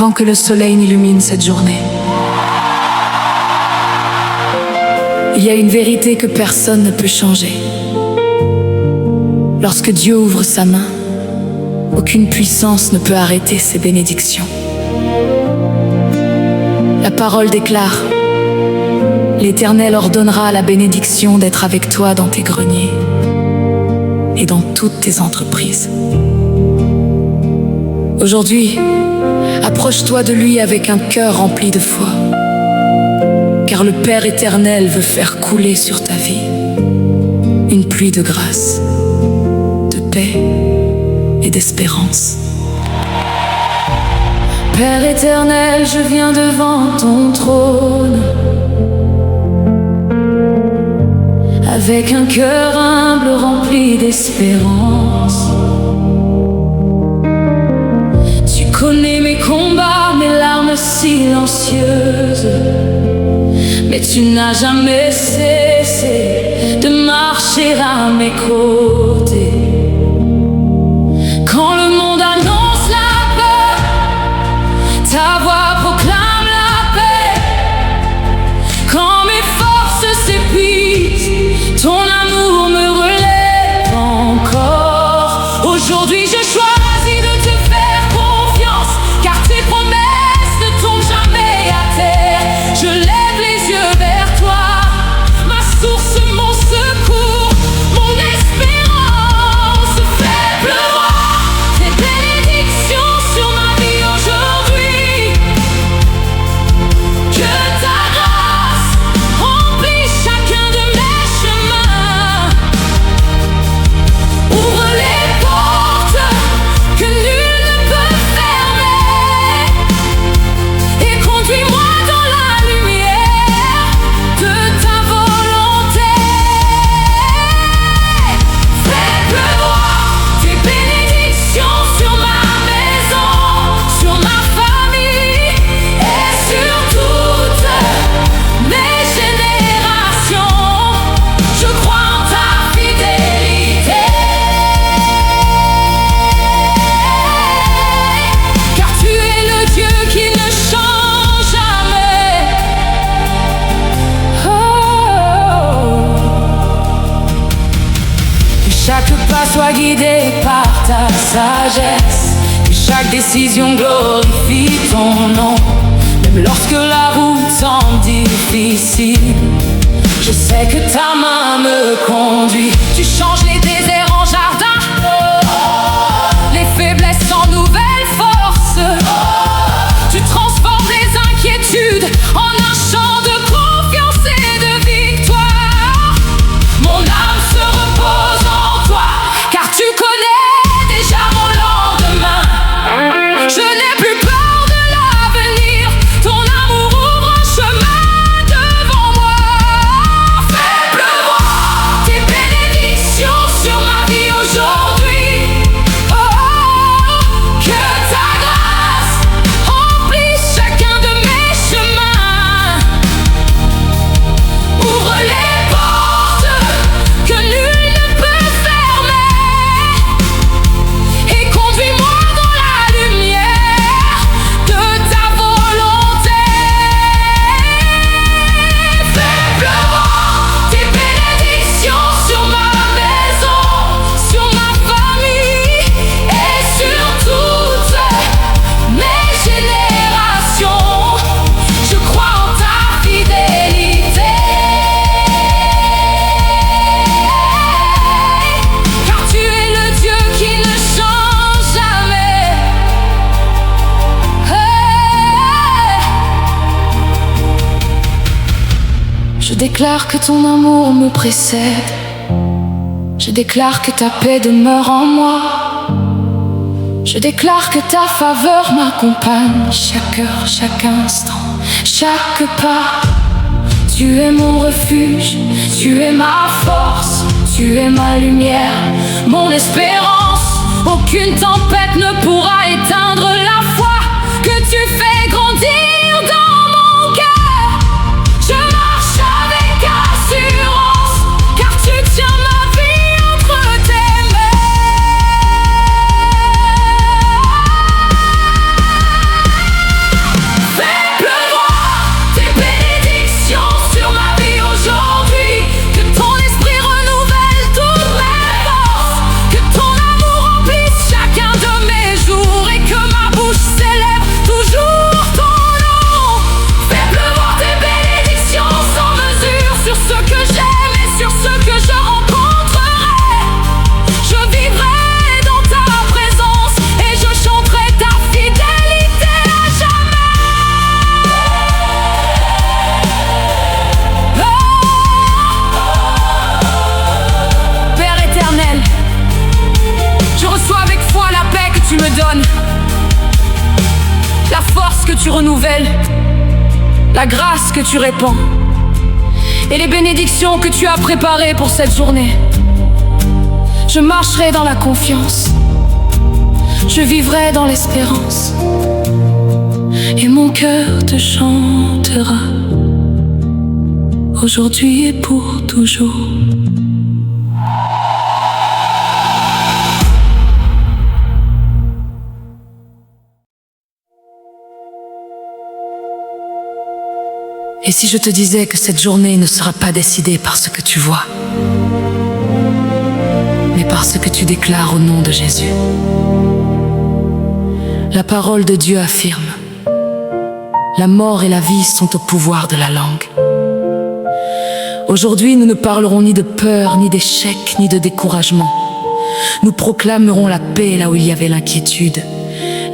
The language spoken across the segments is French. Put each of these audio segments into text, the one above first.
avant que le soleil n'illumine cette journée. Il y a une vérité que personne ne peut changer. Lorsque Dieu ouvre sa main, aucune puissance ne peut arrêter ses bénédictions. La parole déclare: l'Éternel ordonnera la bénédiction d'être avec toi dans tes greniers et dans toutes tes entreprises. Aujourd'hui, approche-toi de lui avec un cœur rempli de foi, car le Père éternel veut faire couler sur ta vie une pluie de grâce, de paix et d'espérance. Père éternel, je viens devant ton trône avec un cœur humble rempli d'espérance. Tu connais mes combats, mes larmes silencieuses, mais tu n'as jamais cessé de marcher à mes côtés. Quand le monde annonce la peur, ta voix proclame la paix. Quand mes forces s'épuisent, ton amour me relève encore. Aujourd'hui je choisis de te faire confiance, car tes promesses ne tombent jamais à terre. Je lève les yeux vers toi, ma source, mon secours, mon espérance. Fais pleuvoir tes bénédictions sur ma vie aujourd'hui. Que ta grâce remplisse chacun de mes chemins. Ouvre les portes que nul ne peut fermer, et conduis-moi dans la lumière de ta volonté. Fais pleuvoir tes bénédictions sur ma maison, sur ma famille et sur toutes mes générations. Je crois en ta fidélité, car tu es le Dieu qui ne change jamais. Que chaque pas soit guidé par ta sagesse, que chaque décision glorifie ton nom. Même lorsque la route semble difficile, je sais que ta main me conduit. Tu changes les déserts en jardin, les faiblesses en nouvelles forces. Tu transformes les inquiétudes en un chant de confiance et de victoire. Mon âme se repose en toi, car tu connais déjà mon lendemain. Je n'ai plus peur de l'avenir, ton amour ouvre un chemin devant moi. Fais pleuvoir tes bénédictions sur ma vie aujourd'hui. Oh, que ta grâce remplisse chacun de mes chemins. Ouvre les portes que nul ne peut fermer, et conduis-moi dans la lumière de ta volonté. Fais pleuvoir tes bénédictions sur ma maison, sur ma famille et sur toutes mes générations. Je crois en ta fidélité, car tu es le Dieu qui ne change jamais. Je déclare que ton amour me précède. Je déclare que ta paix demeure en moi. Je déclare que ta faveur m'accompagne chaque heure, chaque instant, chaque pas. Tu es mon refuge, tu es ma force, tu es ma lumière, mon espérance. Aucune tempête ne pourra éteindre la foi que tu fais grandir dans mon cœur. Je marche avec assurance, car tu tiens ma vie entre tes mains. donnes, la force que tu renouvelles, la grâce que tu répands et les bénédictions que tu as préparées pour cette journée. Je marcherai dans la confiance, je vivrai dans l'espérance, et mon cœur te chantera aujourd'hui et pour toujours. Et si je te disais que cette journée ne sera pas décidée par ce que tu vois, mais par ce que tu déclares au nom de Jésus? La parole de Dieu affirme: la mort et la vie sont au pouvoir de la langue. Aujourd'hui, nous ne parlerons ni de peur, ni d'échec, ni de découragement. Nous proclamerons la paix là où il y avait l'inquiétude,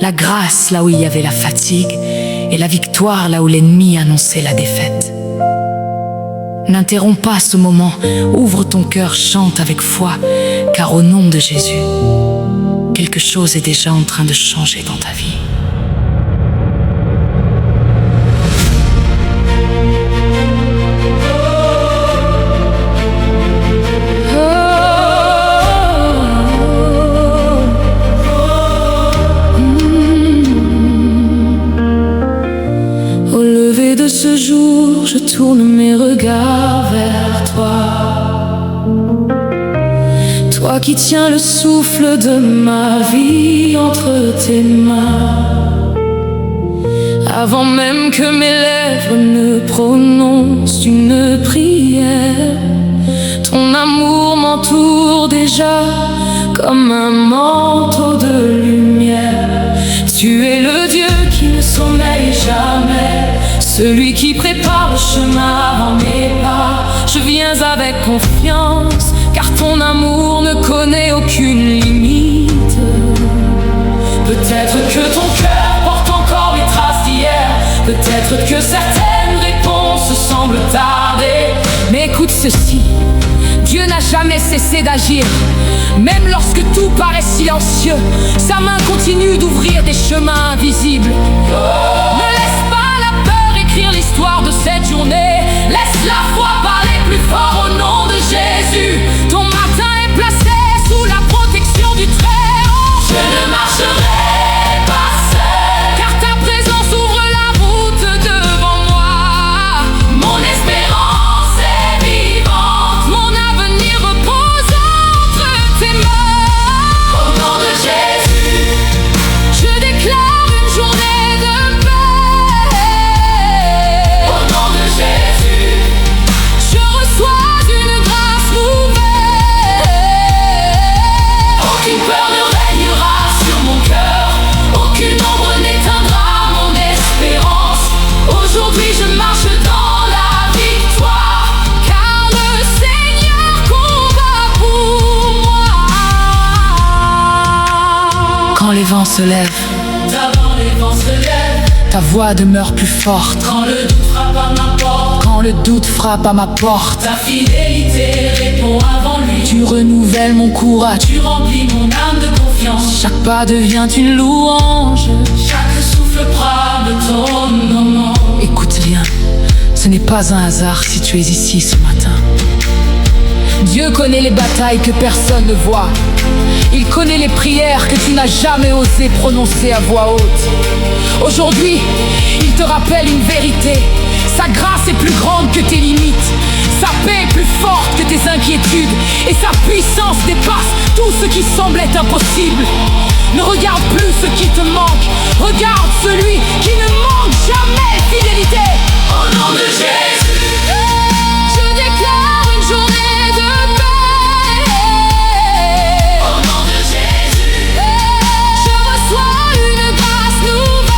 la grâce là où il y avait la fatigue, et la victoire là où l'ennemi annonçait la défaite. N'interromps pas ce moment, ouvre ton cœur, chante avec foi, car au nom de Jésus, quelque chose est déjà en train de changer dans ta vie. Ce jour, je tourne mes regards vers toi. Toi qui tiens le souffle de ma vie entre tes mains. Avant même que mes lèvres ne prononcent une prière, ton amour m'entoure déjà comme un manteau de lumière. Tu es le Dieu qui ne sommeille jamais, celui qui prépare le chemin avant mes pas. Je viens avec confiance, car ton amour ne connaît aucune limite. Peut-être que ton cœur porte encore les traces d'hier, peut-être que certaines réponses semblent tarder. Mais écoute ceci, Dieu n'a jamais cessé d'agir. Même lorsque tout paraît silencieux, sa main continue d'ouvrir des chemins invisibles. Ne laisse pas la peur écrire l'histoire de cette journée. Laisse la foi parler plus fort au nom de Jésus. Ton matin est placé sous la protection du Très-Haut. Je ne marcherai pas seul, car ta présence ouvre la route devant moi. Mon espérance est vivante, mon avenir repose entre tes mains. Au nom de Jésus, je déclare une journée de paix. Au nom de Jésus, je reçois une grâce nouvelle. Aucune peur ne régnera sur mon cœur, aucune ombre n'éteindra mon espérance. Aujourd'hui je marche dans la victoire, car le Seigneur combat pour moi. Quand les vents se lèvent, avant les vents se lèvent, ta voix demeure plus forte. Quand le doute frappe à ma porte, quand le doute frappe à ma porte, ta fidélité répond avant lui. Tu renouvelles mon courage, tu remplis mon âme de confiance. Chaque pas devient une louange, chaque souffle parle de ton nom. Écoute bien, ce n'est pas un hasard si tu es ici ce matin. Dieu connaît les batailles que personne ne voit. Il connaît les prières que tu n'as jamais osé prononcer à voix haute. Aujourd'hui, il te rappelle une vérité: sa grâce est plus grande que tes limites, sa paix est plus forte que tes inquiétudes, et sa puissance dépasse tout ce qui semblait impossible. Ne regarde plus ce qui te manque, regarde celui qui ne manque jamais fidélité. Au nom de Jésus, je déclare une journée de paix. Au nom de Jésus, je reçois une grâce nouvelle.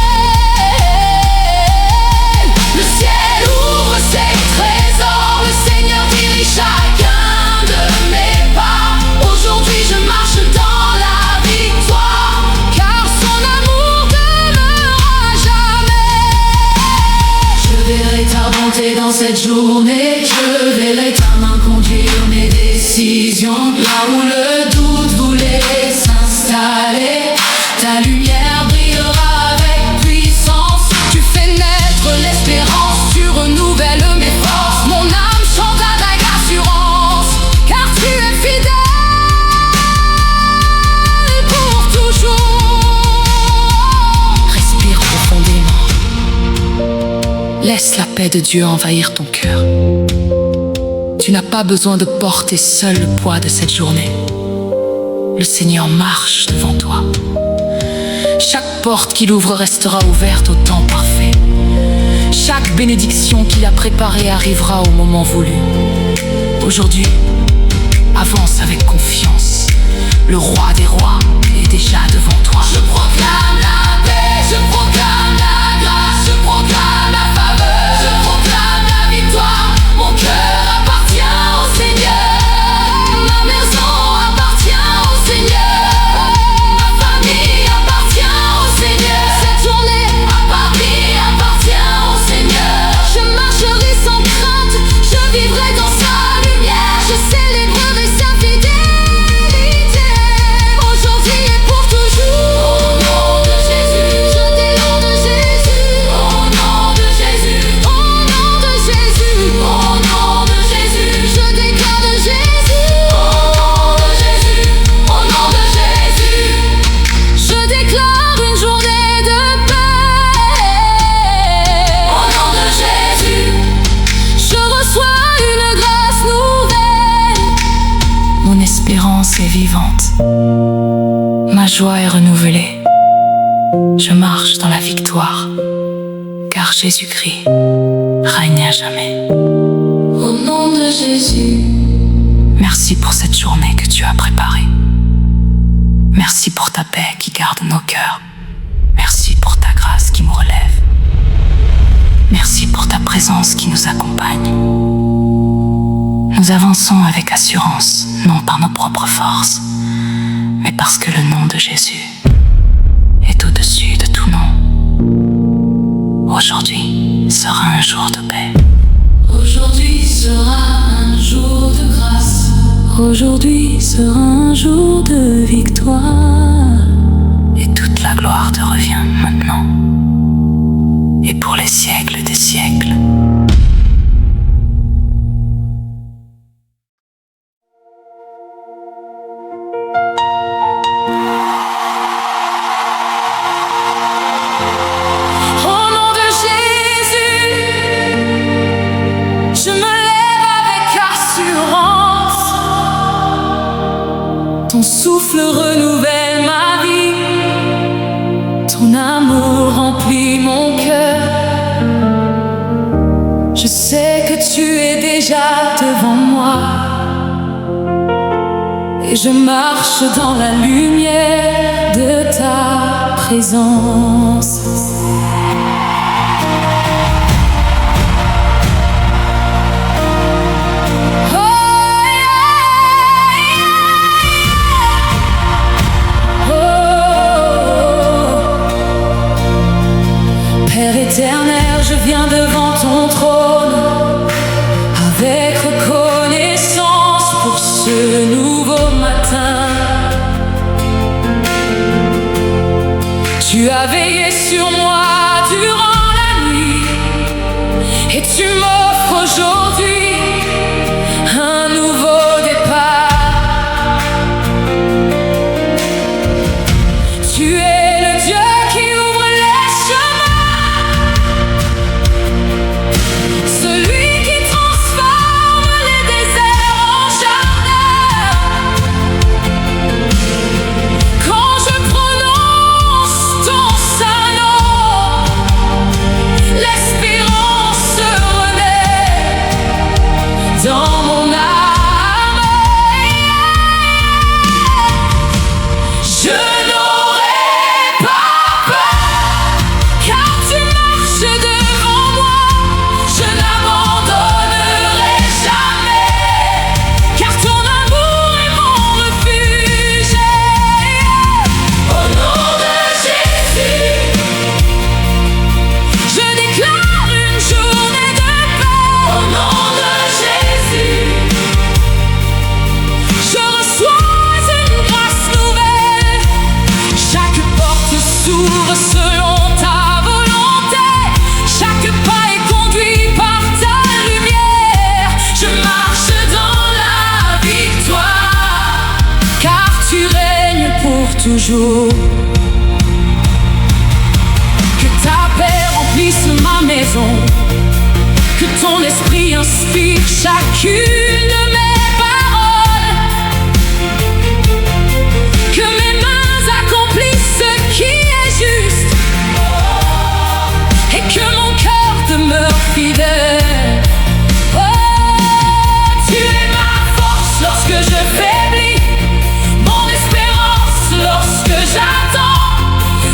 Le ciel ouvre ses trésors, le Seigneur dirige chacun de mes pas. Aujourd'hui je marche dans la victoire, car son amour demeure Laisse la paix de Dieu envahir ton cœur. Tu n'as pas besoin de porter seul le poids de cette journée. Le Seigneur marche devant toi. Chaque porte qu'il ouvre restera ouverte au temps parfait. Chaque bénédiction qu'il a préparée arrivera au moment voulu. Aujourd'hui, avance avec confiance. Le roi des rois est déjà devant toi. Je proclame la paix, je proclame la grâce, je proclame la faveur, je proclame la victoire. Mon cœur appartient au Seigneur, ma maison appartient au Seigneur, ma famille appartient au Seigneur. Cette journée à Paris appartient au Seigneur. Je marcherai sans crainte, je vivrai dans sa lumière, je célébrerai sa fidélité, aujourd'hui et pour toujours. Au nom de Jésus, je dis au nom de Jésus, au nom de Jésus, au nom de Jésus, au nom de Jésus, je déclare de Jésus, au nom de Jésus, au nom de Jésus, je déclare une journée de paix. Au nom de Jésus, je reçois une grâce nouvelle. Mon espérance est vivante. Ma joie est renouvelée. Je marche dans la victoire, car Jésus-Christ règne à jamais. Au nom de Jésus, Merci pour cette journée que tu as préparée. Merci pour ta paix qui garde nos cœurs. Merci pour ta grâce qui nous relève. Merci pour ta présence qui nous accompagne. Nous avançons avec assurance, non par nos propres forces, mais parce que le nom de Jésus est au-dessus de tout nom. Aujourd'hui sera un jour de paix. aujourd'hui sera un jour de grâce. Aujourd'hui sera un jour de victoire. Et toute la gloire te revient maintenant et pour les siècles des siècles. Au nom de Jésus, je me lève avec assurance. Ton souffle renouvelle ma vie. Ton amour remplit mon cœur. Je sais que tu es déjà devant moi. Et je marche dans la lumière de ta présence. Père éternel, je viens devant ton trône avec reconnaissance pour ce nouveau matin. Tu as veillé sur moi durant la nuit et tu m'offres aujourd'hui un nouveau départ. Tu es le Dieu qui ouvre les chemins, celui qui transforme les déserts en jardins. Quand je prononce ton saint nom, l'espérance se renaît dans mon âme. Je n'aurai pas peur, car tu marches devant moi. Je n'abandonnerai jamais, car ton amour est mon refuge. Au nom de Jésus, Je déclare une journée de paix. au nom de Jésus, Je reçois une grâce nouvelle. Chaque porte s'ouvre selon ta volonté. Chaque pas est conduit par ta lumière. je marche dans la victoire. Car tu règnes pour toujours. Que ta paix remplisse ma maison. que ton esprit inspire chacune de mes paroles, que mes mains accomplissent ce qui est juste, et que mon cœur demeure fidèle. Oh, tu es ma force lorsque je faiblis, mon espérance lorsque j'attends.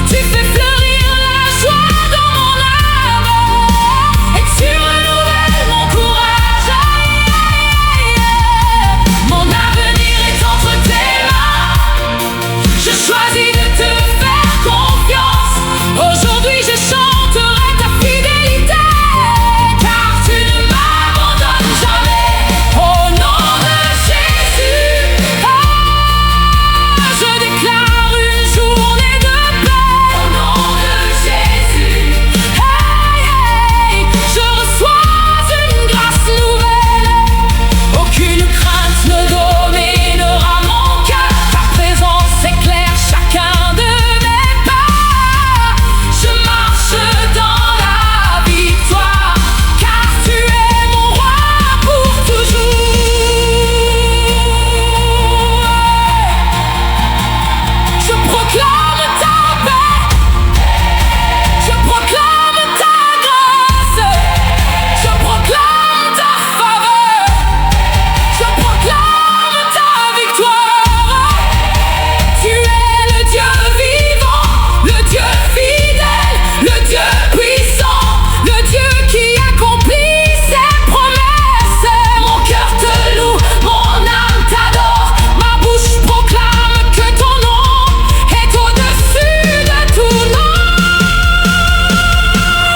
Tu fais fleurir la joie dans mon âme, et tu renouvelles mon courage. Mon avenir est entre tes mains, je choisis de te faire confiance. Aujourd'hui je chanterai ta fidélité, car tu ne m'abandonnes jamais. Au nom de Jésus, je déclare une journée de paix. Au nom de Jésus, je reçois une grâce nouvelle. Aucune crainte ne dominera mon cœur. Ta présence éclaire chacun de mes pas. Je marche dans la victoire, car tu es mon roi pour toujours. Je proclame ta paix, je proclame ta grâce, je proclame ta faveur, je proclame ta victoire. Tu es le Dieu vivant, le Dieu fidèle, le Dieu puissant, le Dieu qui accomplit ses promesses. Mon cœur te loue, mon âme t'adore, ma bouche proclame que ton nom est au-dessus de tout nom.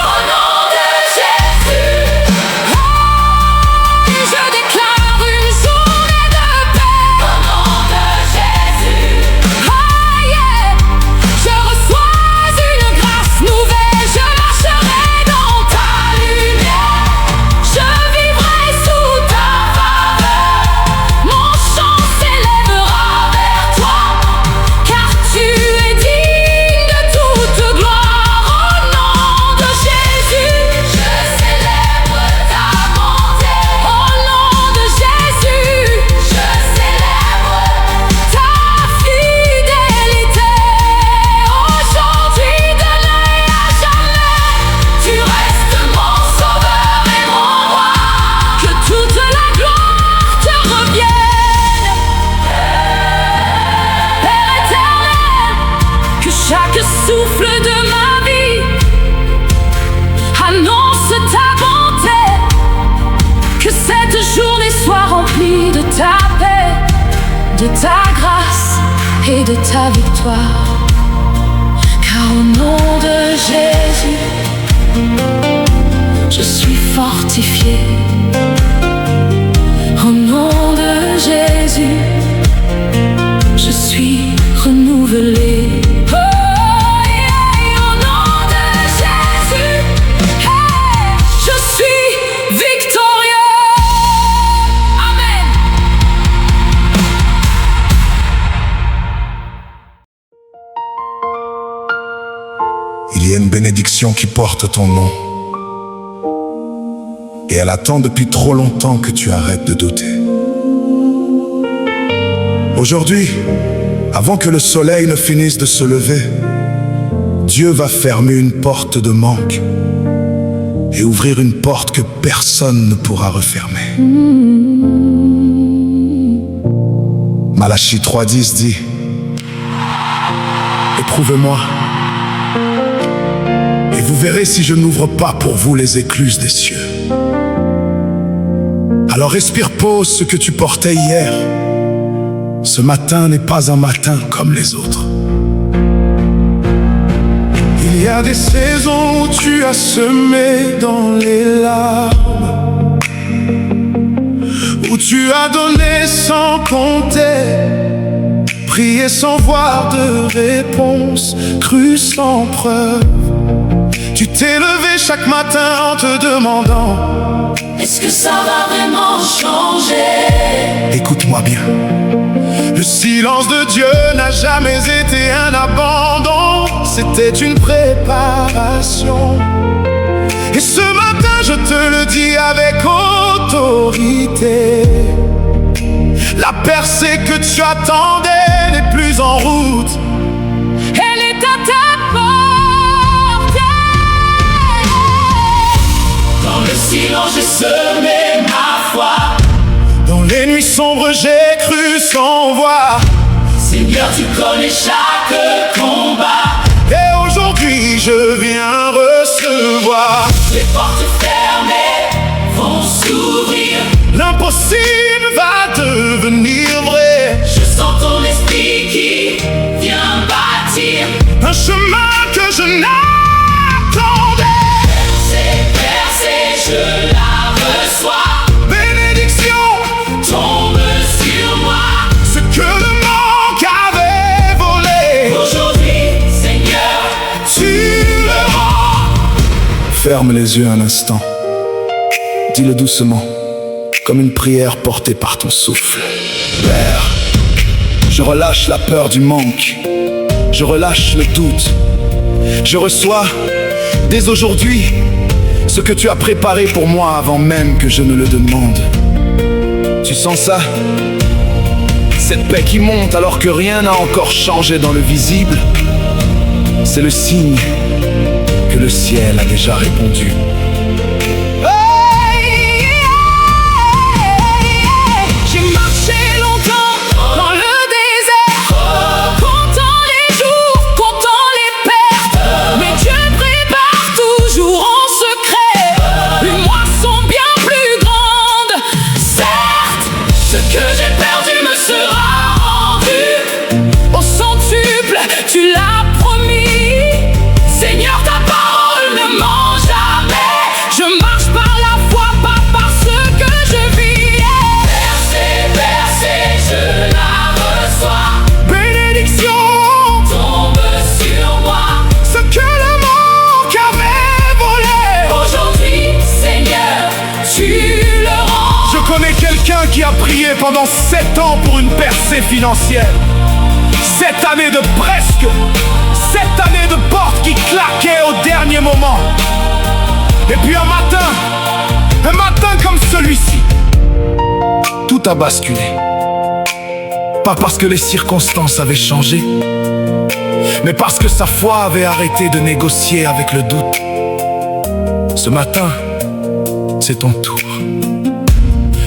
Au nom de Jésus, je déclare une journée de paix. Au nom de Jésus, je reçois une grâce nouvelle. Je marcherai dans ta lumière, je vivrai sous ta faveur. Mon chant s'élèvera vers toi, car tu es digne de toute gloire. Au nom de Jésus, je célèbre ta bonté. Au nom de Jésus, je célèbre ta fidélité. Aujourd'hui, demain et à jamais, tu restes mon sauveur et mon roi. Que toute la gloire te revienne, Père éternel. Que chaque souffle de ma vie annonce ta bonté. Que cette journée soit remplie de ta paix, de ta grâce et de ta victoire. Car au nom de Jésus, je suis fortifié. Au nom de Jésus, je suis renouvelé. Oh, yeah. Au nom de Jésus, je suis victorieux. Amen. Il y a une bénédiction qui porte ton nom. Et elle attend depuis trop longtemps que tu arrêtes de douter. Aujourd'hui, avant que le soleil ne finisse de se lever, Dieu va fermer une porte de manque et ouvrir une porte que personne ne pourra refermer. Malachie 3:10 dit: éprouvez-moi, et vous verrez si je n'ouvre pas pour vous les écluses des cieux. Alors respire, pose ce que tu portais hier. Ce matin n'est pas un matin comme les autres. Il y a des saisons où tu as semé dans les larmes, où tu as donné sans compter, prié sans voir de réponse, cru sans preuve. Tu t'es levé chaque matin en te demandant: est-ce que ça va vraiment changer? Écoute-moi bien. Le silence de Dieu n'a jamais été un abandon, c'était une préparation. Et ce matin je te le dis avec autorité. La percée que tu attendais n'est plus en route. Elle est à ta porte. Dans le silence j'ai semé ma foi. Dans les nuits sombres j'ai cru sans voix. Seigneur, tu connais chaque combat. Et aujourd'hui je viens recevoir. Les portes fermées vont s'ouvrir. L'impossible va devenir vrai. Je sens ton esprit qui vient bâtir un chemin que je n'attendais. Percée, je la reçois. Bénédiction Tombe sur moi. ce que le manque avait volé. Aujourd'hui, Seigneur, Tu le rends. Ferme les yeux un instant. Dis-le doucement, comme une prière portée par ton souffle. Père, je relâche la peur du manque. Je relâche le doute. Je reçois, dès aujourd'hui, ce que tu as préparé pour moi avant même que je ne le demande. Tu sens ça? Cette paix qui monte alors que rien n'a encore changé dans le visible. C'est le signe que le ciel a déjà répondu. J'ai marché longtemps dans le désert, comptant les jours, comptant les pertes. Mais Dieu prépare toujours en secret une moisson bien plus grande. Certes, ce que j'ai perdu me sera rendu. au centuple, tu l'as promis. Seigneur, ta parole ne ment jamais. Je marche par la foi, pas par ce que je vis. Percée, je la reçois. Bénédiction, Tombe sur moi. ce que le manque avait volé. Aujourd'hui, Seigneur, tu le rends. Je connais quelqu'un qui a prié pendant 7 ans pour une percée financière. 7 années de presque. 7 années de portes qui claquaient au dernier moment. Et puis un matin comme celui-ci, tout a basculé. Pas parce que les circonstances avaient changé, mais parce que sa foi avait arrêté de négocier avec le doute. Ce matin, c'est ton tour.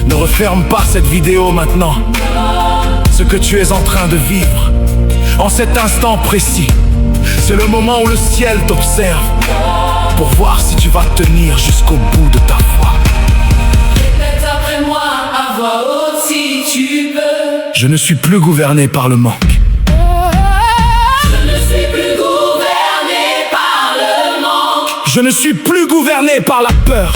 Ne referme pas cette vidéo maintenant. Ce que tu es en train de vivre, en cet instant précis, c'est le moment où le ciel t'observe pour voir si tu vas tenir jusqu'au bout de ta foi. Répète après moi à voix haute si tu peux. Je ne suis plus gouverné par le manque. Je ne suis plus gouverné par le manque. Je ne suis plus gouverné par la peur.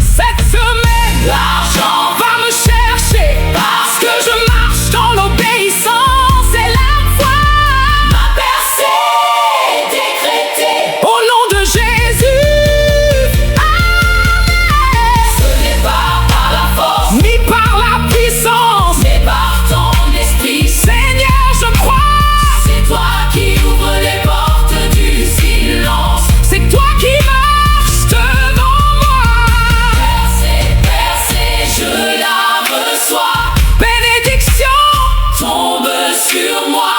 Cette semaine, L'argent va me chercher parce que je marche dans l'obéissance et la foi. ma percée est décrétée. Au nom de Jésus, Ce n'est pas par la force, ni par la puissance. mais par ton esprit. Seigneur, je crois, C'est toi qui ouvres les portes du silence. c'est toi qui marches devant moi. Percée, je la reçois. Bénédiction, Tombe sur moi.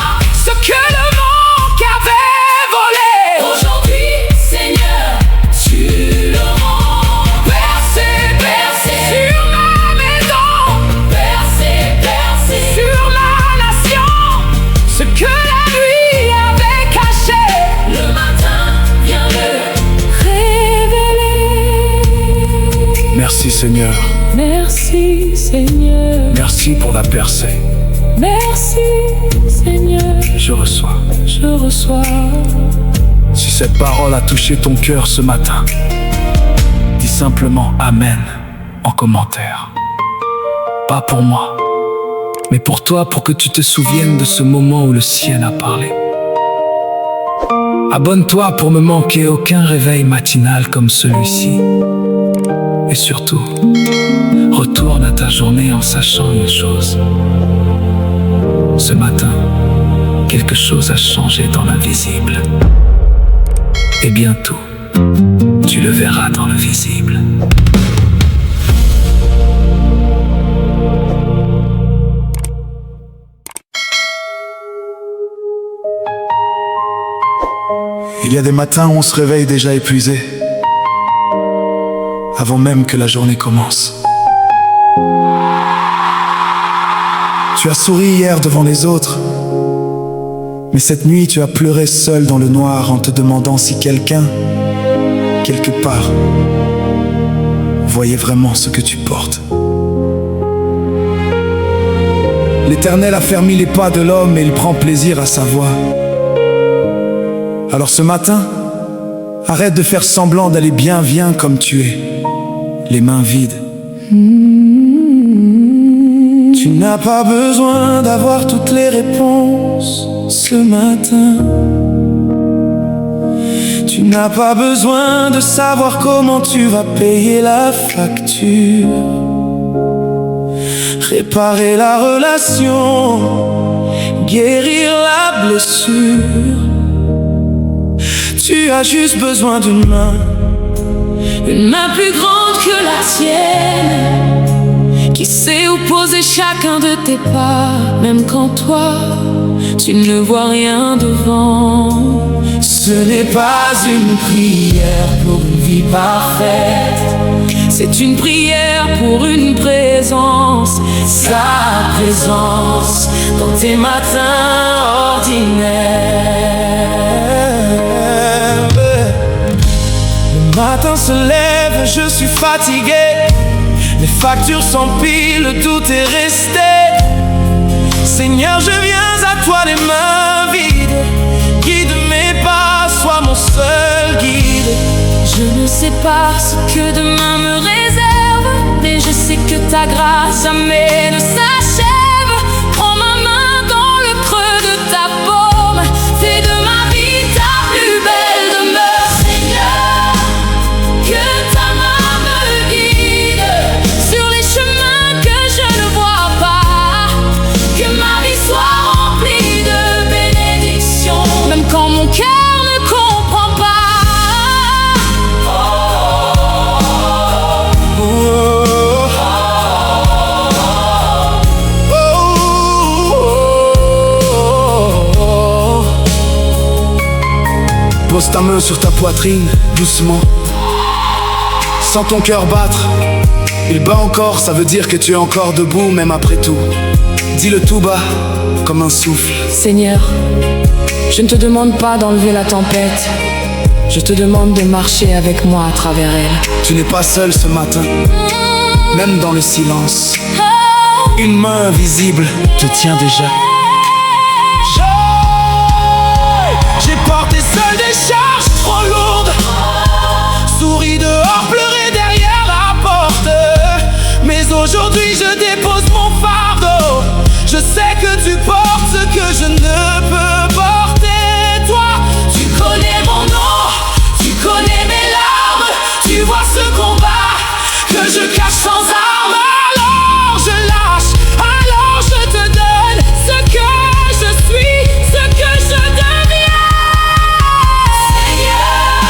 ce que le manque avait volé. Aujourd'hui, Seigneur, tu le rends. Percée, Sur ma maison, percée, sur ma nation, ce que la nuit avait caché, le matin vient le révélé. Merci Seigneur. Merci Seigneur, Merci pour la percée. merci Seigneur, Je reçois. je reçois. Si cette parole a touché ton cœur ce matin, dis simplement Amen en commentaire. Pas pour moi, mais pour toi, pour que tu te souviennes de ce moment où le ciel a parlé. Abonne-toi pour ne manquer aucun réveil matinal comme celui-ci. Et surtout, retourne à ta journée en sachant une chose. Ce matin, quelque chose a changé dans l'invisible. Et bientôt, tu le verras dans le visible. Il y a des matins où on se réveille déjà épuisé, avant même que la journée commence. Tu as souri hier devant les autres, mais cette nuit tu as pleuré seul dans le noir en te demandant si quelqu'un, quelque part, voyait vraiment ce que tu portes. L'Éternel a fermi les pas de l'homme et il prend plaisir à sa voix. Alors ce matin, arrête de faire semblant d'aller bien, viens comme tu es, les mains vides. Tu n'as pas besoin d'avoir toutes les réponses ce matin. Tu n'as pas besoin de savoir comment tu vas payer la facture, réparer la relation, guérir la blessure. Tu as juste besoin d'une main plus grande que la tienne, qui sait où poser chacun de tes pas, même quand toi, tu ne vois rien devant. Ce n'est pas une prière pour une vie parfaite, c'est une prière pour une présence, sa présence dans tes matins ordinaires. Le matin se lève, je suis fatigué, les factures s'empilent, tout est resté. Seigneur, je viens à toi les mains vides, guide mes pas, sois mon seul guide. Je ne sais pas ce que demain me réserve, mais je sais que ta grâce jamais ne s'achève. Prends ma main dans le creux de ta paume, fais de ma vie ta plus belle demeure. Seigneur, que ta main me guide sur les chemins que je ne vois pas, que ma vie soit remplie de bénédictions, même quand mon cœur ne comprend pas. Pose ta main sur ta poitrine, doucement. Sens ton cœur battre. Il bat encore, ça veut dire que tu es encore debout, même après tout. Dis-le tout bas, comme un souffle. Seigneur, je ne te demande pas d'enlever la tempête, je te demande de marcher avec moi à travers elle. Tu n'es pas seul ce matin, même dans le silence. Une main invisible te tient déjà. J'ai porté seul des charges trop lourdes, souris dehors, pleurer derrière la porte. Mais aujourd'hui je dépose mon fardeau. Je sais que tu portes ce que je ne peux porter. Toi, tu connais mon nom, tu connais mes larmes, tu vois ce combat que je cache sans armes. Alors je lâche, alors je te donne ce que je suis, ce que je deviens. Seigneur,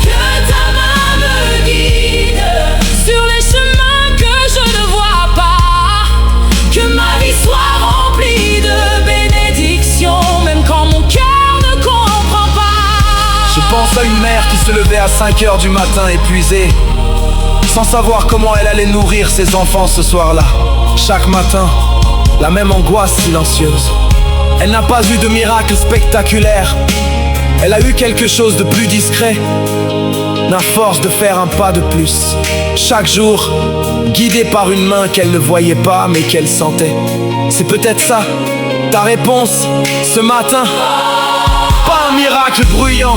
que ta main me guide sur les chemins que je ne vois pas, que ma vie soit remplie de bénédictions, même quand mon cœur ne comprend pas. Je pense à une mère qui se levait à 5 heures du matin épuisée, sans savoir comment elle allait nourrir ses enfants ce soir-là. Chaque matin, la même angoisse silencieuse. Elle n'a pas eu de miracle spectaculaire, elle a eu quelque chose de plus discret, la force de faire un pas de plus. Chaque jour, guidée par une main qu'elle ne voyait pas mais qu'elle sentait. C'est peut-être ça, ta réponse ce matin. Pas un miracle bruyant,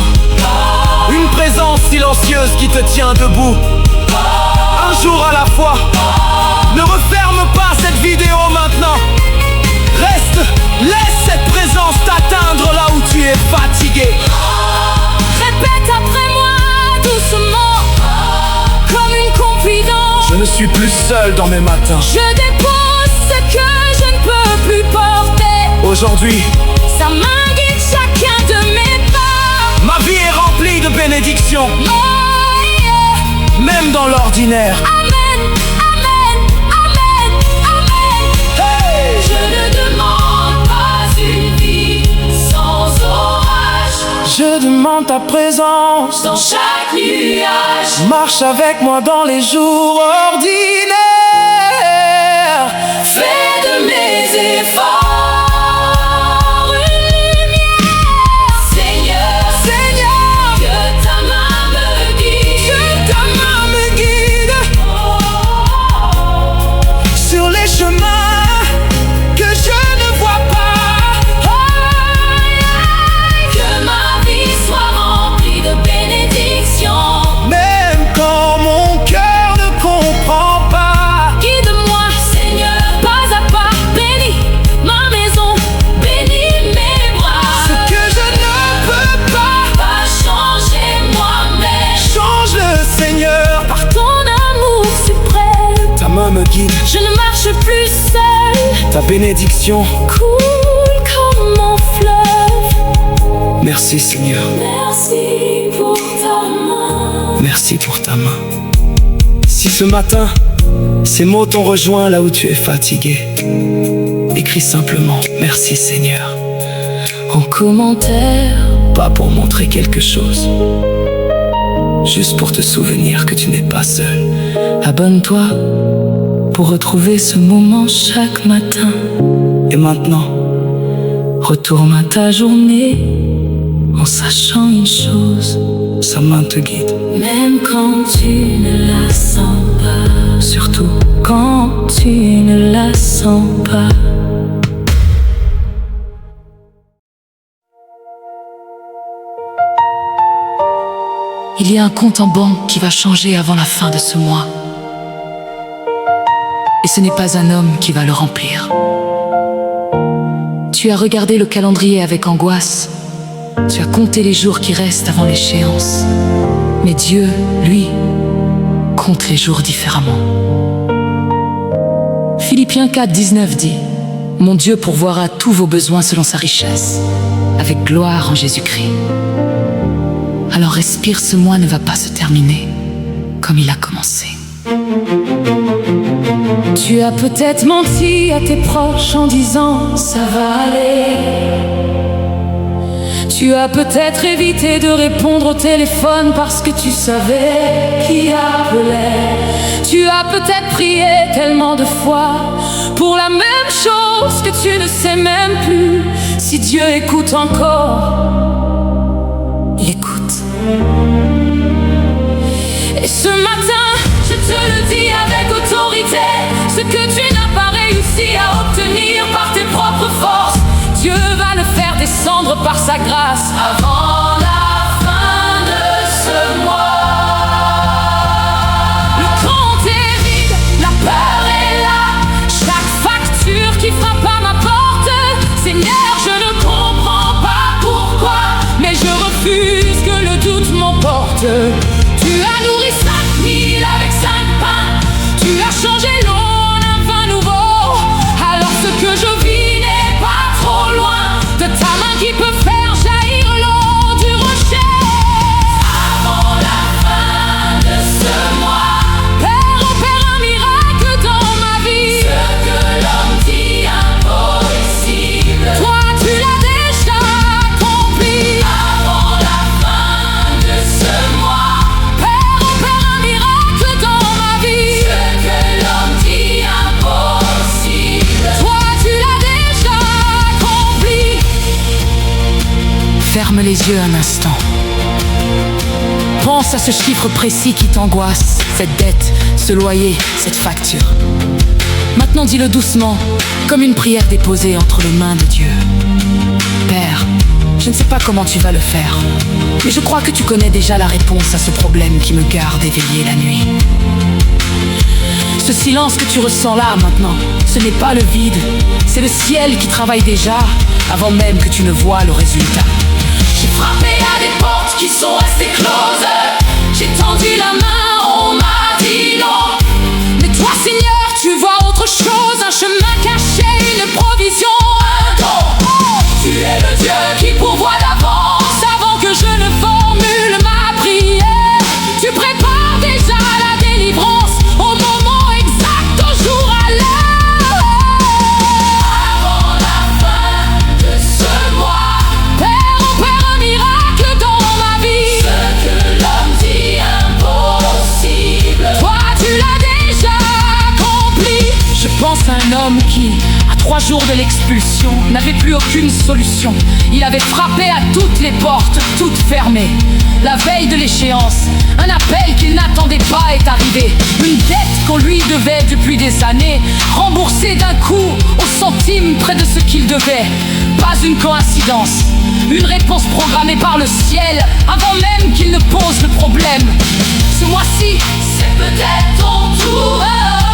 une présence silencieuse qui te tient debout. Un jour à la fois. Ne referme pas cette vidéo maintenant. Reste, laisse cette présence t'atteindre là où tu es fatigué. Répète après moi doucement, comme une confidence. Je ne suis plus seul dans mes matins. Je dépose ce que je ne peux plus porter. Aujourd'hui, sa main guide chacun de mes pas. ma vie est remplie de bénédictions, Oh yeah. même dans l'ordinaire. Amen, amen, amen, amen. Hey! Je ne demande pas une vie sans orage. Je demande ta présence dans chaque nuage. Marche avec moi dans les jours ordinaires. Fais de mes efforts Je ne marche plus seule. Ta bénédiction coule comme mon fleuve. Merci Seigneur. Merci pour ta main. Merci pour ta main. Si ce matin, ces mots t'ont rejoint là où tu es fatigué, écris simplement merci Seigneur en commentaire. Pas pour montrer quelque chose, juste pour te souvenir que tu n'es pas seul. Abonne-toi pour retrouver ce moment chaque matin. Et maintenant, retourne à ta journée en sachant une chose: sa main te guide. Même quand tu ne la sens pas. Surtout quand tu ne la sens pas. Il y a un compte en banque qui va changer avant la fin de ce mois. Et ce n'est pas un homme qui va le remplir. Tu as regardé le calendrier avec angoisse. Tu as compté les jours qui restent avant l'échéance. Mais Dieu, lui, compte les jours différemment. Philippiens 4:19 dit: Mon Dieu pourvoira tous vos besoins selon sa richesse, avec gloire en Jésus-Christ. Alors respire, ce mois ne va pas se terminer comme il a commencé. Tu as peut-être menti à tes proches en disant ça va aller. Tu as peut-être évité de répondre au téléphone parce que tu savais qui appelait. Tu as peut-être prié tellement de fois pour la même chose que tu ne sais même plus si Dieu écoute encore. Il écoute. Et ce matin, je te le dis avec autorité, ce que tu n'as pas réussi à obtenir par tes propres forces, Dieu va le faire descendre par sa grâce avant la fin de ce mois. Le compte est vide, la peur est là, chaque facture qui frappe à ma porte. Seigneur, je ne comprends pas pourquoi, mais je refuse que le doute m'emporte. Tu as nourri 5000 avec 5 pains, tu as changé l'eau en un vin nouveau. Alors ce que je vis n'est pas trop loin de ta main qui peut faire jaillir l'eau du rocher. Avant la fin de ce mois, Père, opère un miracle dans ma vie. ce que l'homme dit impossible, Toi, tu l'as déjà accompli. avant la fin de ce mois, Père, opère un miracle dans ma vie. ce que l'homme dit impossible, Toi, tu l'as déjà accompli. Ferme les yeux un instant. Pense à ce chiffre précis qui t'angoisse, cette dette, ce loyer, cette facture. Maintenant, dis-le doucement, comme une prière déposée entre les mains de Dieu. Père, je ne sais pas comment tu vas le faire, mais je crois que tu connais déjà la réponse à ce problème qui me garde éveillé la nuit. Ce silence que tu ressens là maintenant, ce n'est pas le vide, c'est le ciel qui travaille déjà avant même que tu ne vois le résultat. j'ai frappé à des portes qui sont restées closes, J'ai tendu la main, on m'a dit non. Mais toi, Seigneur, tu vois autre chose, un chemin caché, une provision, un don. tu es le Dieu Qui pourvoit d'avance avant que je ne formule ma prière. Tu prépares déjà la délivrance au moment exact, au jour à l'heure. avant la fin de ce mois, Père, 3 jours de l'expulsion, n'avait plus aucune solution. Il avait frappé à toutes les portes, toutes fermées. La veille de l'échéance, un appel qu'il n'attendait pas est arrivé. Une dette qu'on lui devait depuis des années, remboursée d'un coup au centime près de ce qu'il devait. Pas une coïncidence, une réponse programmée par le ciel avant même qu'il ne pose le problème. Ce mois-ci, c'est peut-être ton tour.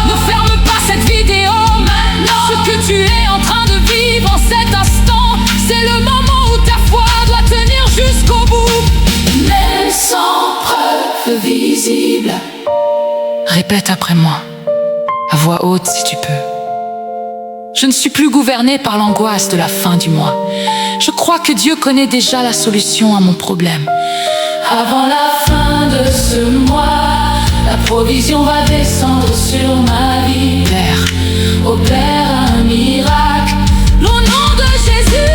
ne ferme pas cette vidéo maintenant. Ce que tu es en train de vivre en cet instant, c'est le moment où ta foi doit tenir jusqu'au bout. Même sans preuve visible. Répète après moi, à voix haute si tu peux. Je ne suis plus gouvernée par l'angoisse de la fin du mois. Je crois que Dieu connaît déjà la solution à mon problème. Avant la fin de ce mois, la provision va descendre sur ma vie. Père, Opère un miracle, au nom de Jésus.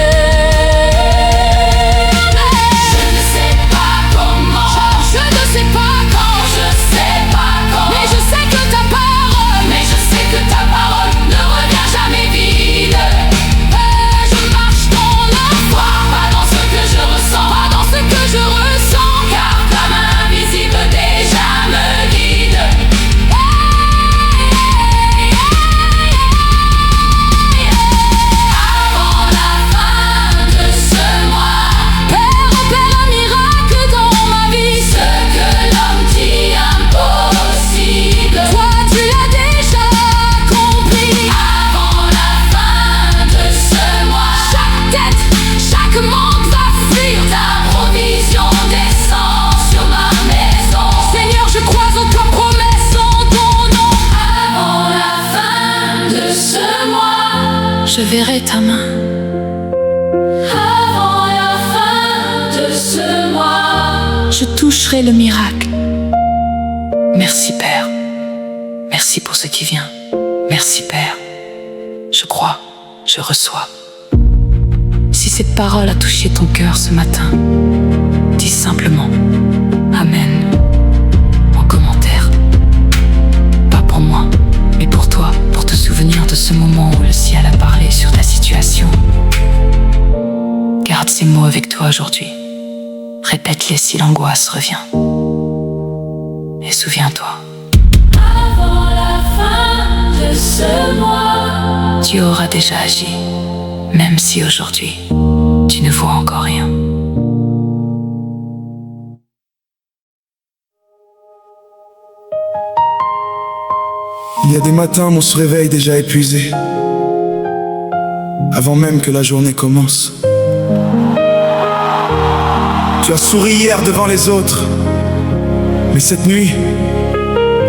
je ne sais pas comment, Je ne sais pas quand, je sais pas quand, mais je sais que ta parole, mais je sais que ta parole ne revient jamais vide. je marche dans la foi, Pas dans ce que je ressens, pas dans ce que je ressens. car ta main invisible déjà me guide. Avant la fin de ce mois, Père, opère un miracle dans ma vie. ce que l'homme dit impossible. Toi, tu l'as déjà accompli. Avant la fin de ce mois, Chaque tête, chaque manque va fuir. ta provision descend sur ma maison. Seigneur, je crois en ta promesse, en ton nom. Avant la fin de ce mois, Je verrai ta main. avant la fin de ce mois, Je toucherai le miracle. Merci Père. Merci pour ce qui vient. Merci Père. Je crois, je reçois. Si cette parole a touché ton cœur ce matin, dis simplement Amen en commentaire. Pas pour moi, mais pour toi, pour te souvenir de ce moment où le ciel a parlé sur ta situation. Garde ces mots avec toi aujourd'hui. Répète-les si l'angoisse revient. Et souviens-toi, avant la fin de ce mois, Dieu aura déjà agi, même si aujourd'hui, tu ne vois encore rien. Il y a des matins, on se réveille déjà épuisé, avant même que la journée commence. Tu as souri hier devant les autres, mais cette nuit,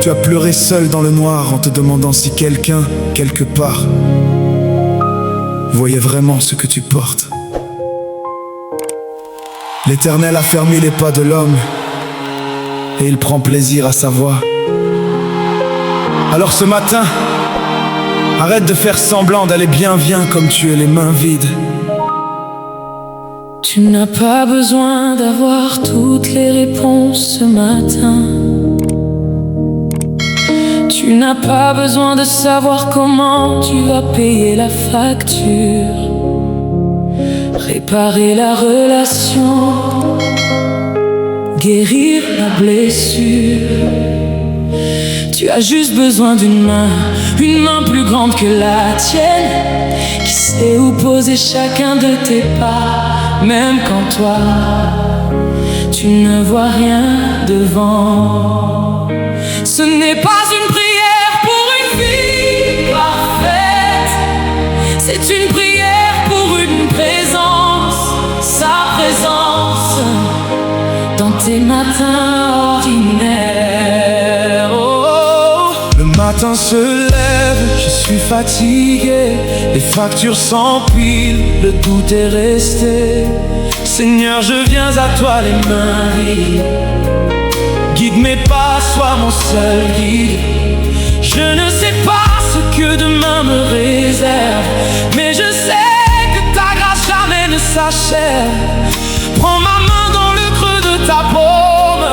tu as pleuré seul dans le noir en te demandant si quelqu'un, quelque part, voyait vraiment ce que tu portes. L'Éternel a fermé les pas de l'homme, et il prend plaisir à sa voix. Alors ce matin, arrête de faire semblant d'aller bien, viens comme tu es les mains vides. Tu n'as pas besoin d'avoir toutes les réponses ce matin. Tu n'as pas besoin de savoir comment tu vas payer la facture, réparer la relation, guérir la blessure. Tu as juste besoin d'une main plus grande que la tienne, qui sait où poser chacun de tes pas, même quand toi, tu ne vois rien devant. Ce n'est pas une prière pour une vie parfaite, c'est une prière pour une présence, sa présence, dans tes matins ordinaires. Oh. Le matin se lève, je suis fatigué, les factures s'empilent, le doute est resté. Seigneur, je viens à toi les mains vides. Guide mes pas, sois mon seul guide. Je ne sais pas ce que demain me réserve, mais je sais que ta grâce jamais ne s'achève. Prends ma main dans le creux de ta paume,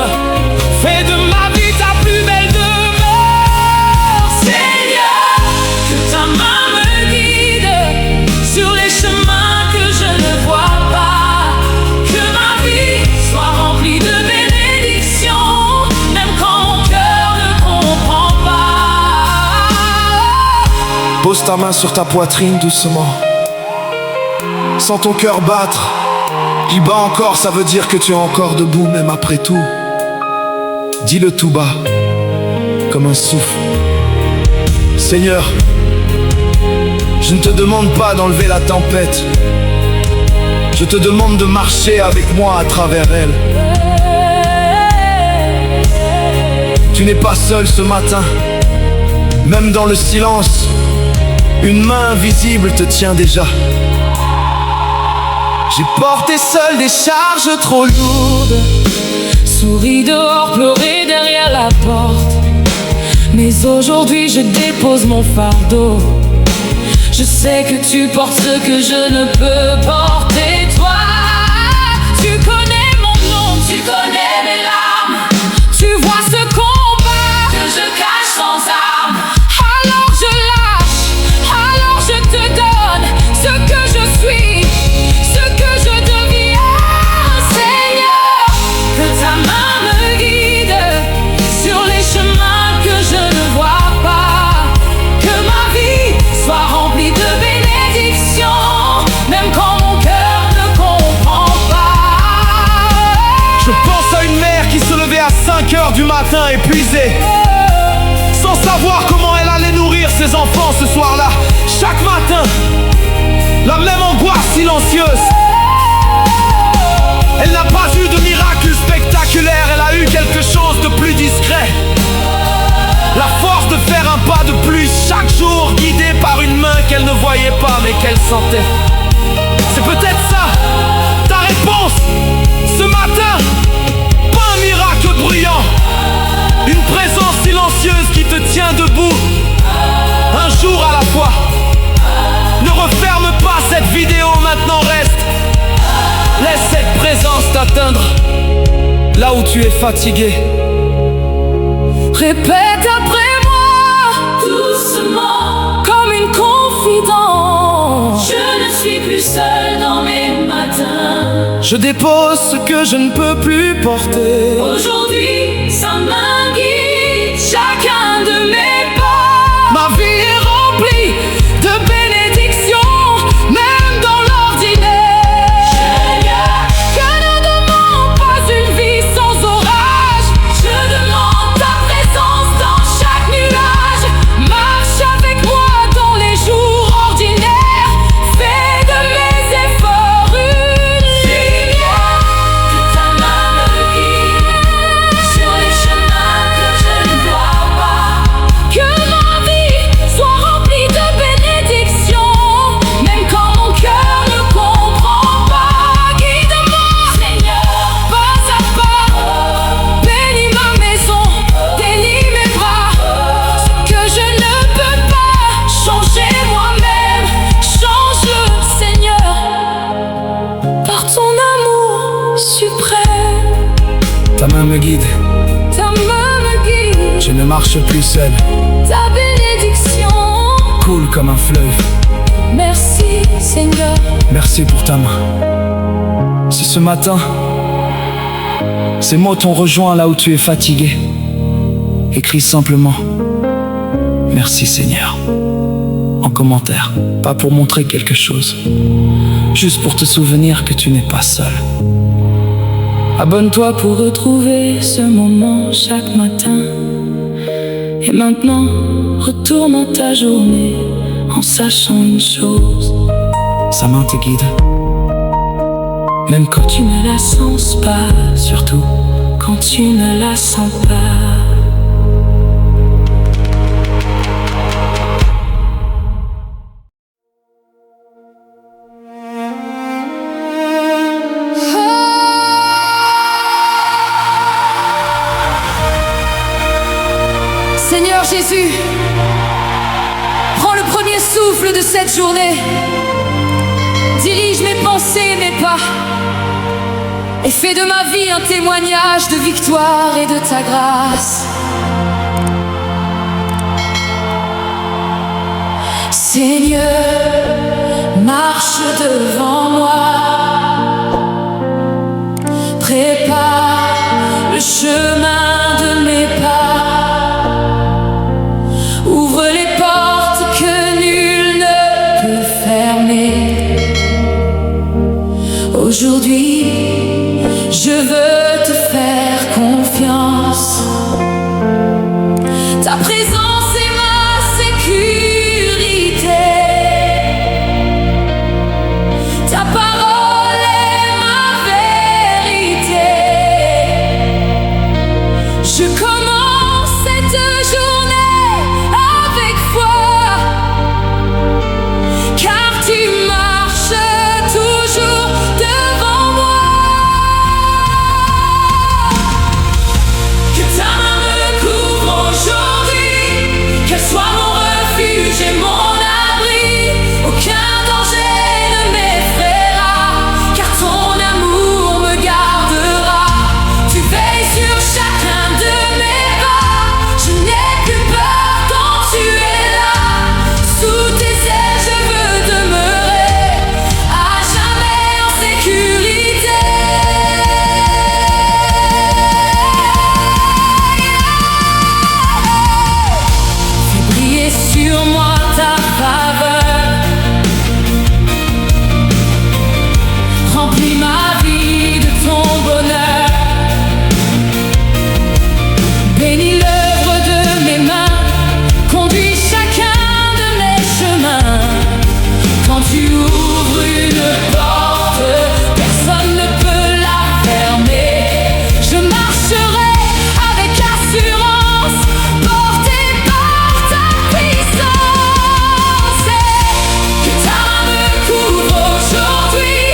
fais de ma vie ta plus belle demeure. Seigneur, Que ta main me guide, Pose ta main sur ta poitrine doucement. Sens ton cœur battre. Il bat encore, ça veut dire que tu es encore debout même après tout. Dis-le tout bas, comme un souffle. Seigneur, je ne te demande pas d'enlever la tempête. Je te demande de marcher avec moi à travers elle. Tu n'es pas seul ce matin. Même dans le silence, une main invisible te tient déjà. J'ai porté seul des charges trop lourdes. Souris dehors, pleurer derrière la porte. Mais aujourd'hui je dépose mon fardeau. Je sais que tu portes ce que je ne peux porter. Toi, tu connais mon nom, tu connais mes larmes. Tu vois ce combat que je cache sans armes. Alors je lâche, alors je te donne ce que je suis, ce que je deviens. Seigneur, que ta main me guide sur les chemins que je ne vois pas. Que ma vie soit remplie de bénédictions, même quand mon cœur ne comprend pas. Je pense à une mère qui se levait à 5 heures du matin épuisée, sans savoir comment elle allait nourrir ses enfants ce soir-là. Chaque matin, la même angoisse silencieuse. Elle n'a pas eu de miracle spectaculaire, elle a eu quelque chose de plus discret. La force de faire un pas de plus chaque jour, guidée par une main qu'elle ne voyait pas mais qu'elle sentait. C'est peut-être ça, ta réponse, ce matin. Pas un miracle bruyant, une présence silencieuse qui te tient debout, un jour à la fois. Ne referme pas cette vidéo, maintenant reste. Laisse cette présence t'atteindre là où tu es fatigué. Répète après moi, doucement, comme une confidente. Je ne suis plus seule dans mes matins. Je dépose ce que je ne peux plus porter. Aujourd'hui, sa main guide chacun de mes pas. Ma vie est remplie De bénédictions, même dans l'ordinaire. Je ne demande pas une vie sans orage. Je demande ta présence dans chaque nuage. Marche avec moi dans les jours ordinaires. Fais de mes efforts une lumière. Que ta main me guide sur les chemins que je ne vois pas. Que ma vie soit remplie de bénédictions, même quand mon cœur ne comprend pas. Guide-moi, Seigneur, pas à pas. Bénis ma maison, délie mes bras. Ce que je ne peux pas changer moi-même, change-le, Seigneur, par ton amour suprême. Ta main me guide, Ta main me guide, je ne marche plus seul. ta bénédiction. Coule comme un fleuve. Merci, Seigneur. Merci pour ta main. Si ce matin, ces mots t'ont rejoint là où tu es fatigué, écris simplement merci Seigneur en commentaire. Pas pour montrer quelque chose, juste pour te souvenir que tu n'es pas seul. Abonne-toi pour retrouver ce moment chaque matin. Et maintenant, retourne dans ta journée en sachant une chose. Sa main te guide, même quand Tu ne la sens pas, surtout quand tu ne la sens pas. Seigneur Jésus, prends le premier souffle de cette journée. Dirige mes pensées, mes pas, et fais de ma vie un témoignage de victoire et de ta grâce. Seigneur, marche devant moi, prépare le chemin de mes pas, ouvre les portes que nul Je veux te faire confiance. Ta présence est ma sécurité. Ta parole est ma vérité. Je commence cette journée avec foi, car tu marches toujours devant moi. Que ta main me couvre aujourd'hui, qu'elle soit mon refuge et mon abri. Aucun danger ne m'effraiera, car ton amour me gardera. Tu veilles sur chacun de mes pas. Je n'ai plus peur quand tu es là. Sous tes ailes je veux demeurer, à jamais en sécurité. Fais briller sur moi ta faveur. Remplis ma vie de ton bonheur. Bénis l'œuvre de mes mains. Conduis chacun de mes chemins. Quand tu ouvres une porte, personne ne peut la fermer. Je marcherai avec assurance, porté par ta puissance. Que ta main me couvre aujourd'hui,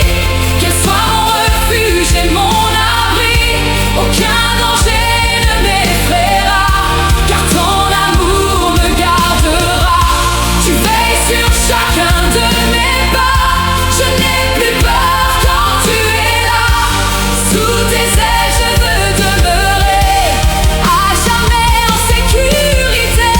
qu'elle soit mon refuge et mon abri. Aucun danger ne m'effraiera, car ton amour me gardera. Tu veilles sur chacun de mes pas. Je n'ai plus peur quand tu es là. Sous tes ailes je veux demeurer, à jamais en sécurité.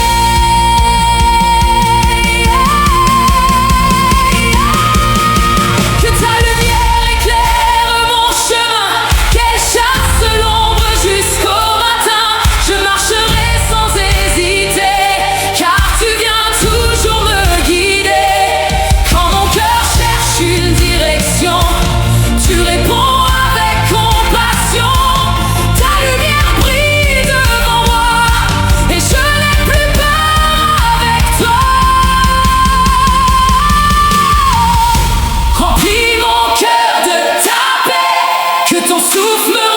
Que ta lumière éclaire mon chemin, qu'elle chasse l'ombre jusqu'au matin. Je marcherai sans hésiter, car tu viens toujours me guider. Quand mon cœur cherche une direction, tu réponds avec compassion. Ta lumière brille devant moi, et je n'ai plus peur avec toi. Remplis mon cœur de ta paix, que ton souffle me